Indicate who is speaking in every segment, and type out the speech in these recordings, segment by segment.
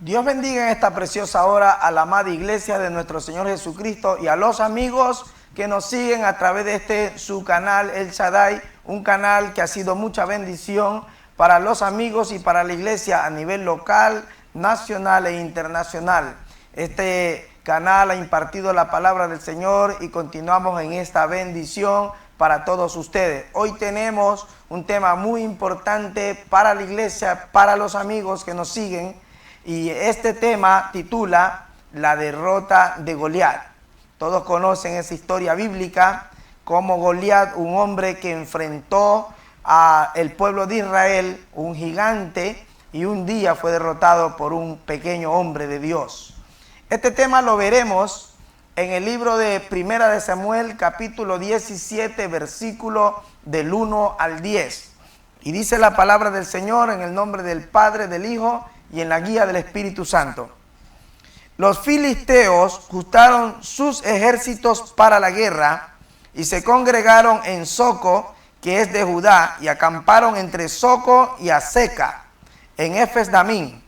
Speaker 1: Dios bendiga en esta preciosa hora a la amada iglesia de nuestro Señor Jesucristo y a los amigos que nos siguen a través de su canal El Shaddai, un canal que ha sido mucha bendición para los amigos y para la iglesia a nivel local, nacional e internacional. Este canal ha impartido la palabra del Señor y continuamos en esta bendición para todos ustedes. Hoy tenemos un tema muy importante para la iglesia, para los amigos que nos siguen, y este tema titula La derrota de Goliat. Todos conocen esa historia bíblica, como Goliat, un hombre que enfrentó al pueblo de Israel, un gigante, y un día fue derrotado por un pequeño hombre de Dios. Este tema lo veremos en el libro de Primera de Samuel, capítulo 17, versículo del 1 al 10. Y dice la palabra del Señor en el nombre del Padre, del Hijo y en la guía del Espíritu Santo. Los filisteos juntaron sus ejércitos para la guerra y se congregaron en Soco, que es de Judá, y acamparon entre Soco y Aseca, en Efes-Damín.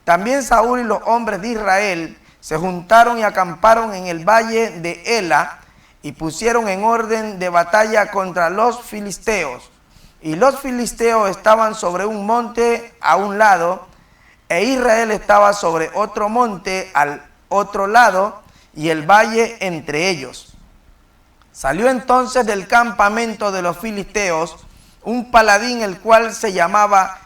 Speaker 1: También Saúl y los hombres de Israel se juntaron y acamparon en el valle de Ela y pusieron en orden de batalla contra los filisteos. Y los filisteos estaban sobre un monte a un lado, e Israel estaba sobre otro monte al otro lado, y el valle entre ellos. Salió entonces del campamento de los filisteos un paladín, el cual se llamaba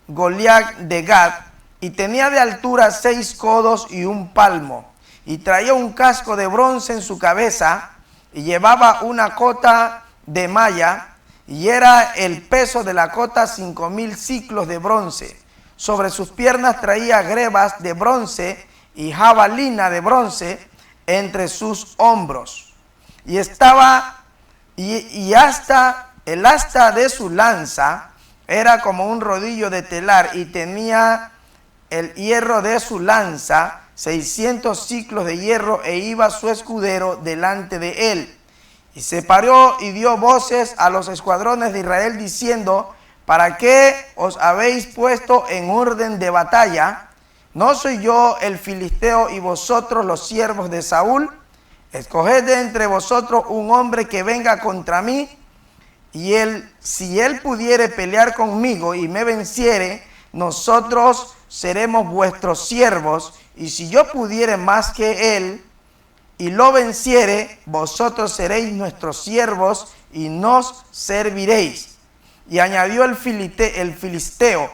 Speaker 1: Goliat de Gat, y tenía de altura 6 codos y 1 palmo, y traía un casco de bronce en su cabeza, y llevaba una cota de malla, y era el peso de la cota 5000 ciclos de bronce. Sobre sus piernas traía grebas de bronce y jabalina de bronce entre sus hombros. Y hasta el asta de su lanza era como un rodillo de telar, y tenía el hierro de su lanza 600 ciclos de hierro, e iba su escudero delante de él. Y se paró y dio voces a los escuadrones de Israel diciendo: ¿para qué os habéis puesto en orden de batalla? ¿No soy yo el filisteo y vosotros los siervos de Saúl? Escoged de entre vosotros un hombre que venga contra mí, y si él pudiere pelear conmigo y me venciere, nosotros seremos vuestros siervos, y si yo pudiere más que él y lo venciere, vosotros seréis nuestros siervos y nos serviréis. Y añadió el filisteo: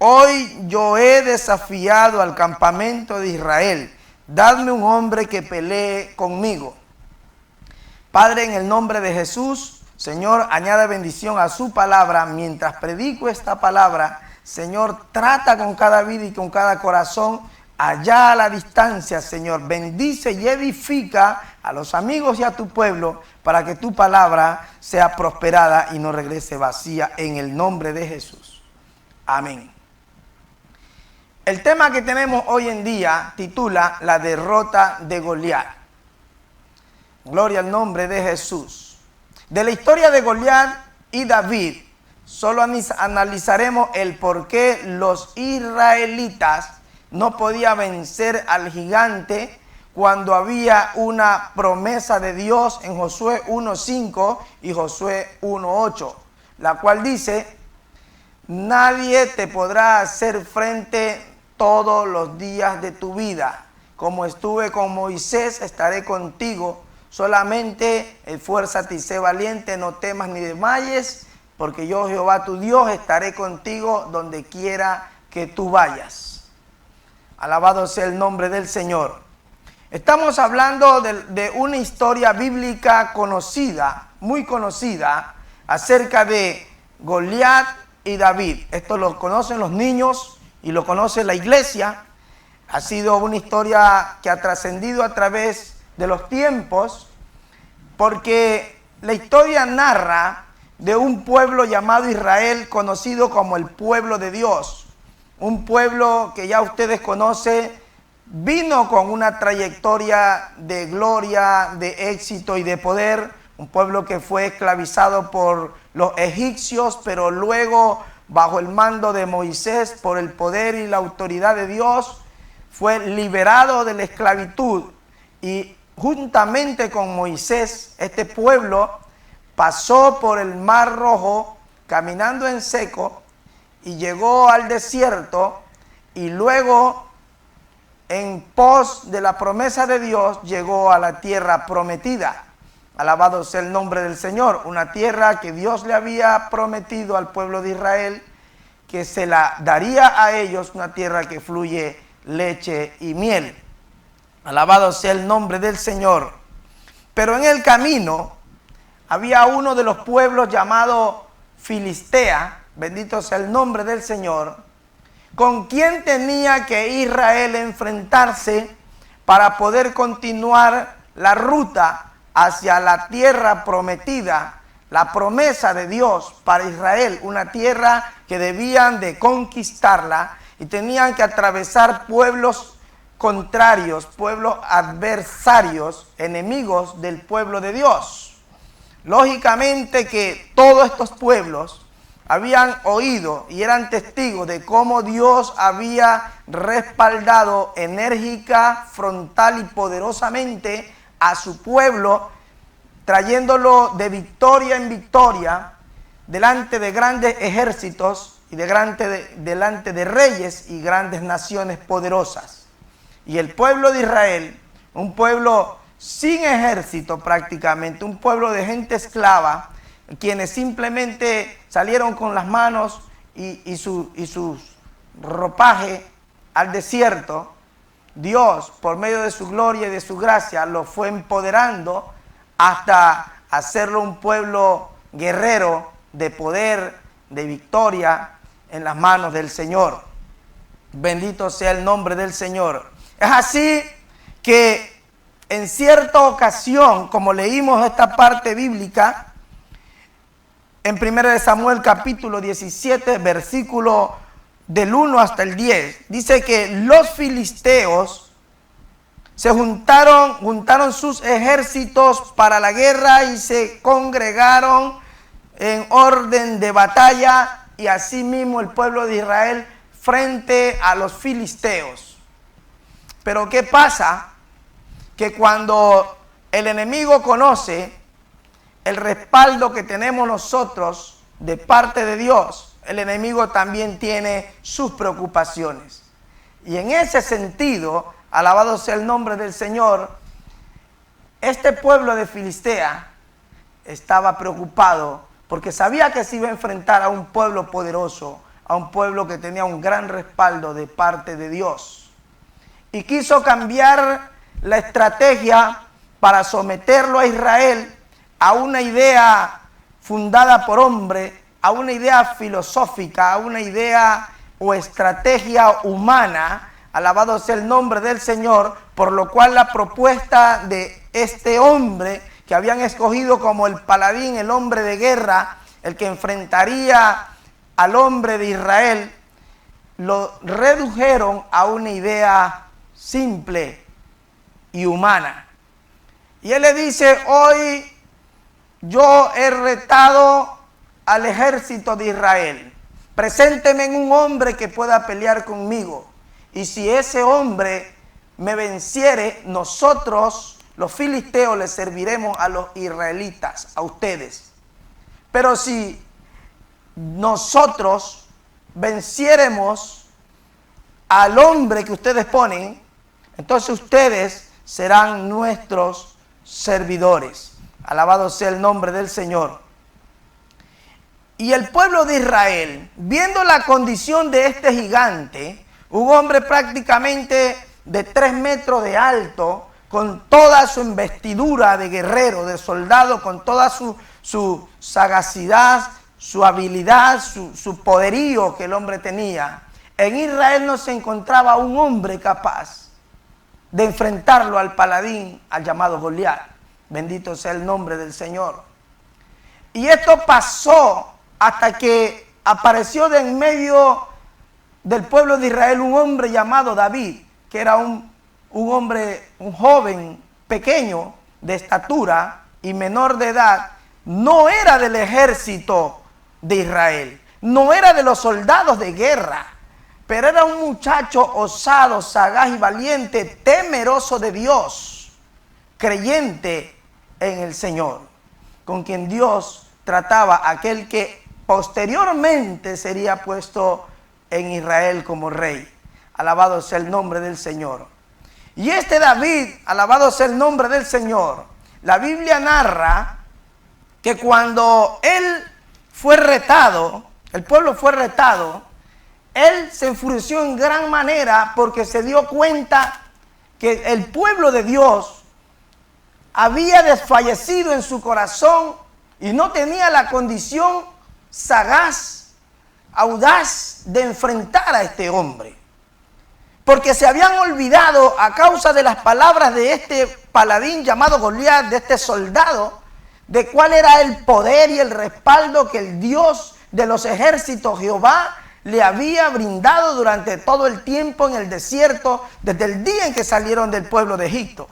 Speaker 1: hoy yo he desafiado al campamento de Israel, dadme un hombre que pelee conmigo. Padre, en el nombre de Jesús, Señor, añade bendición a su palabra. Mientras predico esta palabra, Señor, trata con cada vida y con cada corazón allá a la distancia, Señor. Bendice y edifica a los amigos y a tu pueblo, para que tu palabra sea prosperada y no regrese vacía, en el nombre de Jesús. Amén. El tema que tenemos hoy en día titula La derrota de Goliat. Gloria al nombre de Jesús. De la historia de Goliat y David, solo analizaremos el por qué los israelitas no podían vencer al gigante cuando había una promesa de Dios en Josué 1:5 y Josué 1:8, la cual dice: nadie te podrá hacer frente todos los días de tu vida. Como estuve con Moisés, estaré contigo. Solamente esfuérzate y sé valiente, no temas ni desmayes, porque yo, Jehová tu Dios, estaré contigo donde quiera que tú vayas. Alabado sea el nombre del Señor. Estamos hablando de una historia bíblica conocida, muy conocida, acerca de Goliat y David. Esto lo conocen los niños y lo conoce la iglesia. Ha sido una historia que ha trascendido a través de los tiempos, porque la historia narra de un pueblo llamado Israel, conocido como el pueblo de Dios. Un pueblo que ya ustedes conocen, vino con una trayectoria de gloria, de éxito y de poder. Un pueblo que fue esclavizado por los egipcios, pero luego bajo el mando de Moisés, por el poder y la autoridad de Dios, fue liberado de la esclavitud y juntamente con Moisés, este pueblo pasó por el Mar Rojo caminando en seco y llegó al desierto y luego en pos de la promesa de Dios llegó a la tierra prometida. Alabado sea el nombre del Señor, una tierra que Dios le había prometido al pueblo de Israel, que se la daría a ellos, una tierra que fluye leche y miel. Alabado sea el nombre del Señor. Pero en el camino había uno de los pueblos llamado Filistea, bendito sea el nombre del Señor, con quien tenía que Israel enfrentarse para poder continuar la ruta hacia la tierra prometida, la promesa de Dios para Israel, una tierra que debían de conquistarla y tenían que atravesar pueblos contrarios, pueblos adversarios, enemigos del pueblo de Dios. Lógicamente que todos estos pueblos habían oído y eran testigos de cómo Dios había respaldado enérgica, frontal y poderosamente a su pueblo, trayéndolo de victoria en victoria delante de grandes ejércitos y delante de reyes y grandes naciones poderosas. Y el pueblo de Israel, un pueblo sin ejército prácticamente, un pueblo de gente esclava, quienes simplemente salieron con las manos y sus ropajes al desierto, Dios, por medio de su gloria y de su gracia, lo fue empoderando hasta hacerlo un pueblo guerrero de poder, de victoria en las manos del Señor. Bendito sea el nombre del Señor. Es así que en cierta ocasión, como leímos esta parte bíblica, en 1 Samuel capítulo 17, versículo del 1 hasta el 10, dice que los filisteos se juntaron sus ejércitos para la guerra y se congregaron en orden de batalla, y asimismo el pueblo de Israel frente a los filisteos. Pero ¿qué pasa? Que cuando el enemigo conoce el respaldo que tenemos nosotros de parte de Dios, el enemigo también tiene sus preocupaciones. Y en ese sentido, alabado sea el nombre del Señor, este pueblo de Filistea estaba preocupado porque sabía que se iba a enfrentar a un pueblo poderoso, a un pueblo que tenía un gran respaldo de parte de Dios. Y quiso cambiar la estrategia para someterlo a Israel a una idea fundada por hombre, a una idea filosófica, a una idea o estrategia humana, alabado sea el nombre del Señor, por lo cual la propuesta de este hombre que habían escogido como el paladín, el hombre de guerra, el que enfrentaría al hombre de Israel, lo redujeron a una idea simple y humana. Y él le dice: hoy yo he retado al ejército de Israel, presénteme un hombre que pueda pelear conmigo, y si ese hombre me venciere, nosotros los filisteos les serviremos a los israelitas, a ustedes. Pero si nosotros venciéremos al hombre que ustedes ponen, entonces ustedes serán nuestros servidores. Alabado sea el nombre del Señor. Y el pueblo de Israel, viendo la condición de este gigante, un hombre prácticamente de 3 metros de alto, con toda su investidura de guerrero, de soldado, con toda su sagacidad, su habilidad, su poderío que el hombre tenía, en Israel no se encontraba un hombre capaz de enfrentarlo al paladín, al llamado Goliat. Bendito sea el nombre del Señor. Y esto pasó hasta que apareció de en medio del pueblo de Israel un hombre llamado David, que era un hombre, un joven pequeño de estatura y menor de edad. No era del ejército de Israel, no era de los soldados de guerra, pero era un muchacho osado, sagaz y valiente, temeroso de Dios, creyente en el Señor, con quien Dios trataba a aquel que posteriormente sería puesto en Israel como rey. Alabado sea el nombre del Señor. Y este David, alabado sea el nombre del Señor, la Biblia narra que cuando él fue retado, el pueblo fue retado, él se enfureció en gran manera porque se dio cuenta que el pueblo de Dios había desfallecido en su corazón y no tenía la condición sagaz, audaz de enfrentar a este hombre. Porque se habían olvidado a causa de las palabras de este paladín llamado Goliat, de este soldado, de cuál era el poder y el respaldo que el Dios de los ejércitos, Jehová, le había brindado durante todo el tiempo en el desierto, desde el día en que salieron del pueblo de Egipto.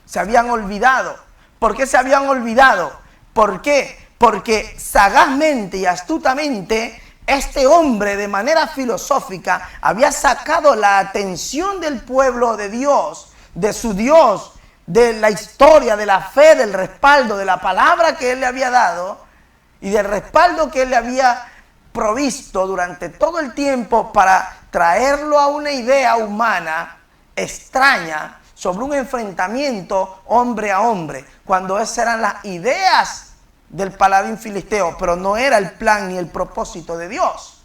Speaker 1: Se habían olvidado. ¿Por qué se habían olvidado? ¿Por qué? Porque sagazmente y astutamente este hombre, de manera filosófica, había sacado la atención del pueblo de Dios, de su Dios, de la historia, de la fe, del respaldo, de la palabra que él le había dado y del respaldo que él le había provisto durante todo el tiempo para traerlo a una idea humana extraña sobre un enfrentamiento hombre a hombre, cuando esas eran las ideas del paladín filisteo, pero no era el plan ni el propósito de Dios.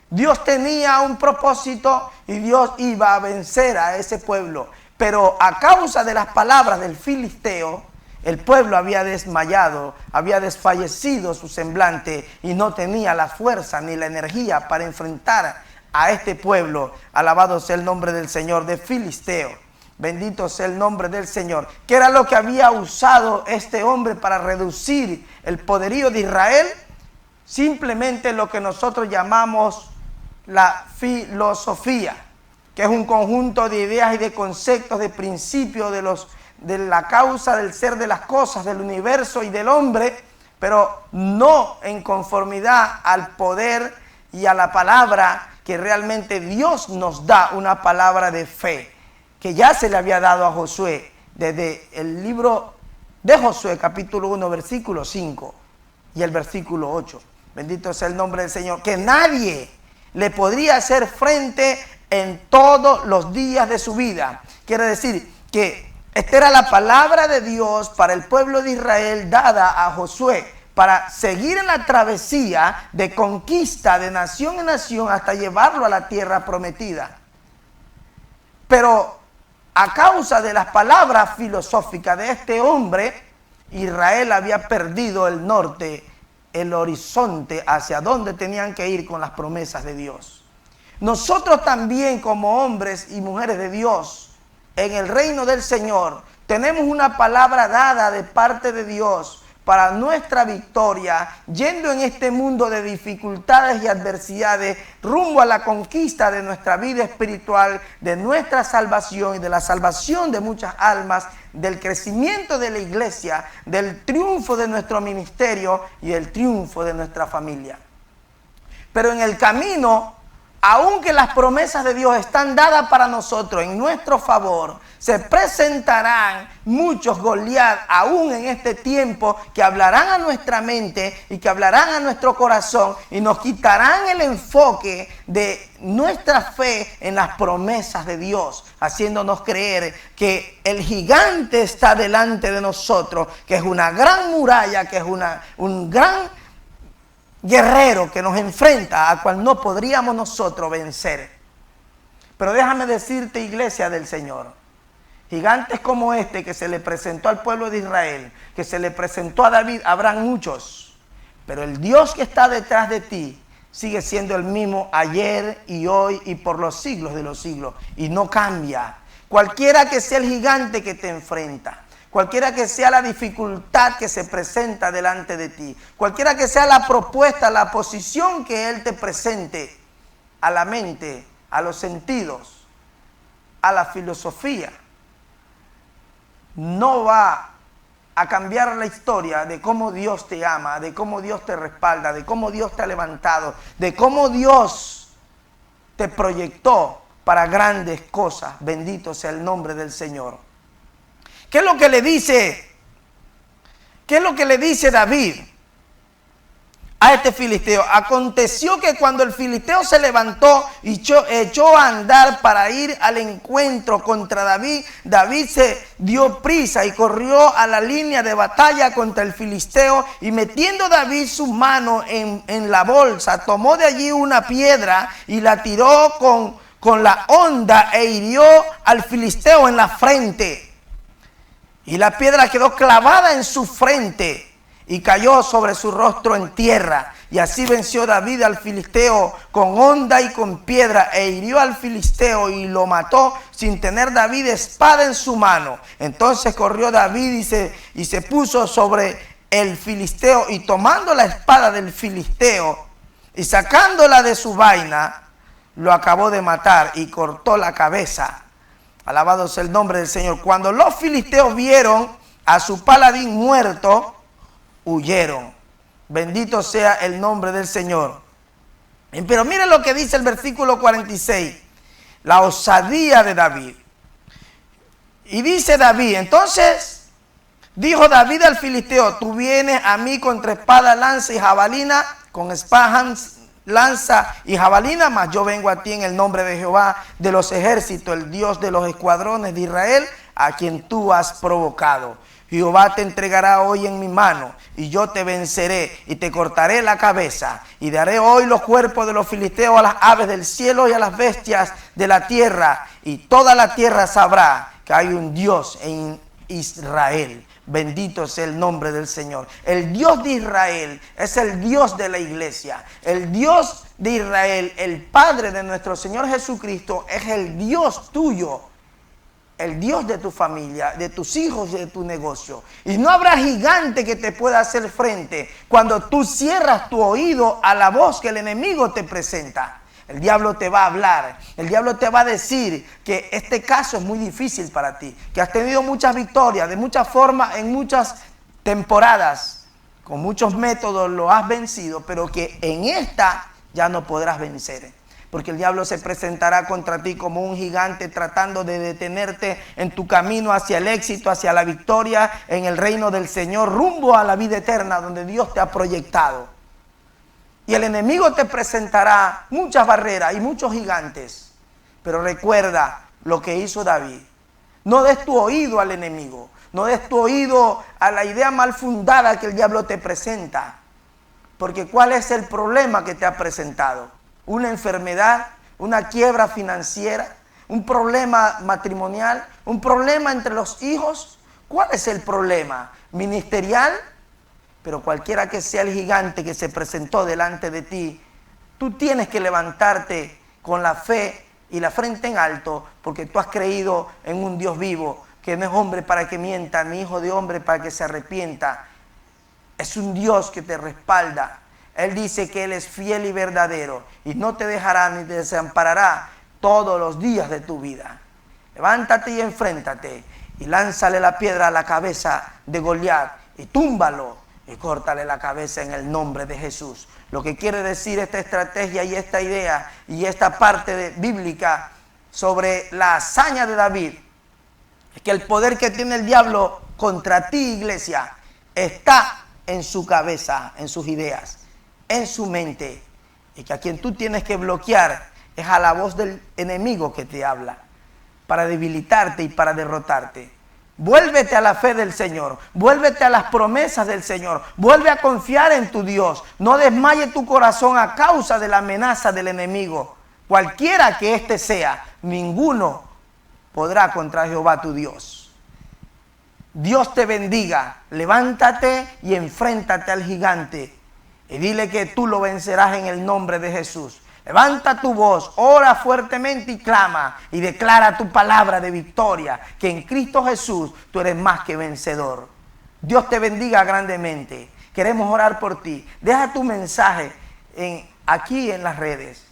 Speaker 1: Dios tenía un propósito y Dios iba a vencer a ese pueblo, pero a causa de las palabras del filisteo, el pueblo había desmayado, había desfallecido su semblante y no tenía la fuerza ni la energía para enfrentar a este pueblo. Alabado sea el nombre del Señor, de filisteo. Bendito sea el nombre del Señor. ¿Qué era lo que había usado este hombre para reducir el poderío de Israel? Simplemente lo que nosotros llamamos la filosofía, que es un conjunto de ideas y de conceptos, de principios de la causa del ser de las cosas, del universo y del hombre, pero no en conformidad al poder y a la palabra que realmente Dios nos da, una palabra de fe, que ya se le había dado a Josué desde el libro de Josué, capítulo 1, versículo 5 y el versículo 8. Bendito sea el nombre del Señor, que nadie le podría hacer frente en todos los días de su vida. Quiere decir que esta era la palabra de Dios para el pueblo de Israel dada a Josué para seguir en la travesía de conquista de nación en nación hasta llevarlo a la tierra prometida. Pero a causa de las palabras filosóficas de este hombre, Israel había perdido el norte, el horizonte hacia donde tenían que ir con las promesas de Dios. Nosotros también, como hombres y mujeres de Dios, en el reino del Señor, tenemos una palabra dada de parte de Dios para nuestra victoria, yendo en este mundo de dificultades y adversidades, rumbo a la conquista de nuestra vida espiritual, de nuestra salvación y de la salvación de muchas almas, del crecimiento de la iglesia, del triunfo de nuestro ministerio y el triunfo de nuestra familia. Pero en el camino, aunque las promesas de Dios están dadas para nosotros en nuestro favor, se presentarán muchos Goliat aún en este tiempo que hablarán a nuestra mente y que hablarán a nuestro corazón y nos quitarán el enfoque de nuestra fe en las promesas de Dios, haciéndonos creer que el gigante está delante de nosotros, que es una gran muralla, que es un gran guerrero que nos enfrenta, a cual no podríamos nosotros vencer. Pero déjame decirte, iglesia del Señor, gigantes como este que se le presentó al pueblo de Israel, que se le presentó a David, habrán muchos, pero el Dios que está detrás de ti sigue siendo el mismo ayer y hoy y por los siglos de los siglos, y no cambia. Cualquiera que sea el gigante que te enfrenta, cualquiera que sea la dificultad que se presenta delante de ti, cualquiera que sea la propuesta, la posición que Él te presente a la mente, a los sentidos, a la filosofía, no va a cambiar la historia de cómo Dios te ama, de cómo Dios te respalda, de cómo Dios te ha levantado, de cómo Dios te proyectó para grandes cosas. Bendito sea el nombre del Señor. ¿Qué es lo que le dice? ¿Qué es lo que le dice David a este filisteo? Aconteció que cuando el filisteo se levantó y echó a andar para ir al encuentro contra David, David se dio prisa y corrió a la línea de batalla contra el filisteo, y metiendo David su mano en la bolsa, tomó de allí una piedra y la tiró con la honda e hirió al filisteo en la frente. Y la piedra quedó clavada en su frente y cayó sobre su rostro en tierra. Y así venció David al filisteo con honda y con piedra, e hirió al filisteo y lo mató sin tener David espada en su mano. Entonces corrió David y se puso sobre el filisteo, y tomando la espada del filisteo y sacándola de su vaina, lo acabó de matar y cortó la cabeza. Alabado sea el nombre del Señor. Cuando los filisteos vieron a su paladín muerto, huyeron. Bendito sea el nombre del Señor. Pero miren lo que dice el versículo 46. La osadía de David. Y dice David, entonces dijo David al filisteo: tú vienes a mí contra espada, lanza y jabalina, con espada, lanza y jabalina, mas yo vengo a ti en el nombre de Jehová de los ejércitos, el Dios de los escuadrones de Israel, a quien tú has provocado. Jehová te entregará hoy en mi mano, y yo te venceré y te cortaré la cabeza, y daré hoy los cuerpos de los filisteos a las aves del cielo y a las bestias de la tierra, y toda la tierra sabrá que hay un Dios en Israel. Bendito sea el nombre del Señor. El Dios de Israel es el Dios de la iglesia. El Dios de Israel, el Padre de nuestro Señor Jesucristo, es el Dios tuyo, el Dios de tu familia, de tus hijos y de tu negocio. Y no habrá gigante que te pueda hacer frente cuando tú cierras tu oído a la voz que el enemigo te presenta. El diablo te va a hablar, el diablo te va a decir que este caso es muy difícil para ti, que has tenido muchas victorias, de muchas formas, en muchas temporadas, con muchos métodos lo has vencido, pero que en esta ya no podrás vencer. Porque el diablo se presentará contra ti como un gigante tratando de detenerte en tu camino hacia el éxito, hacia la victoria en el reino del Señor, rumbo a la vida eterna donde Dios te ha proyectado. Y el enemigo te presentará muchas barreras y muchos gigantes. Pero recuerda lo que hizo David. No des tu oído al enemigo. No des tu oído a la idea mal fundada que el diablo te presenta. Porque ¿cuál es el problema que te ha presentado? Una enfermedad, una quiebra financiera, un problema matrimonial, un problema entre los hijos. ¿Cuál es el problema? ¿Ministerial? Pero cualquiera que sea el gigante que se presentó delante de ti, tú tienes que levantarte con la fe y la frente en alto, porque tú has creído en un Dios vivo, que no es hombre para que mienta, ni hijo de hombre para que se arrepienta. Es un Dios que te respalda. Él dice que Él es fiel y verdadero, y no te dejará ni te desamparará todos los días de tu vida. Levántate y enfréntate, y lánzale la piedra a la cabeza de Goliat, y túmbalo, y córtale la cabeza en el nombre de Jesús. Lo que quiere decir esta estrategia y esta idea y esta parte bíblica sobre la hazaña de David es que el poder que tiene el diablo contra ti, iglesia, está en su cabeza, en sus ideas, en su mente, y que a quien tú tienes que bloquear es a la voz del enemigo que te habla para debilitarte y para derrotarte. Vuélvete a la fe del Señor, vuélvete a las promesas del Señor, vuelve a confiar en tu Dios. No desmaye tu corazón a causa de la amenaza del enemigo. Cualquiera que éste sea, ninguno podrá contra Jehová tu Dios. Dios te bendiga, levántate y enfréntate al gigante y dile que tú lo vencerás en el nombre de Jesús. Levanta tu voz, ora fuertemente y clama y declara tu palabra de victoria, que en Cristo Jesús tú eres más que vencedor. Dios te bendiga grandemente. Queremos orar por ti. Deja tu mensaje aquí en las redes.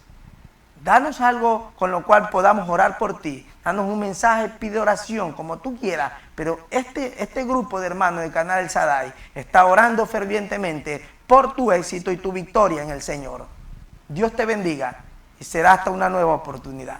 Speaker 1: Danos algo con lo cual podamos orar por ti. Danos un mensaje, pide oración, como tú quieras. Pero este grupo de hermanos del canal El Shaddai está orando fervientemente por tu éxito y tu victoria en el Señor. Dios te bendiga y será hasta una nueva oportunidad.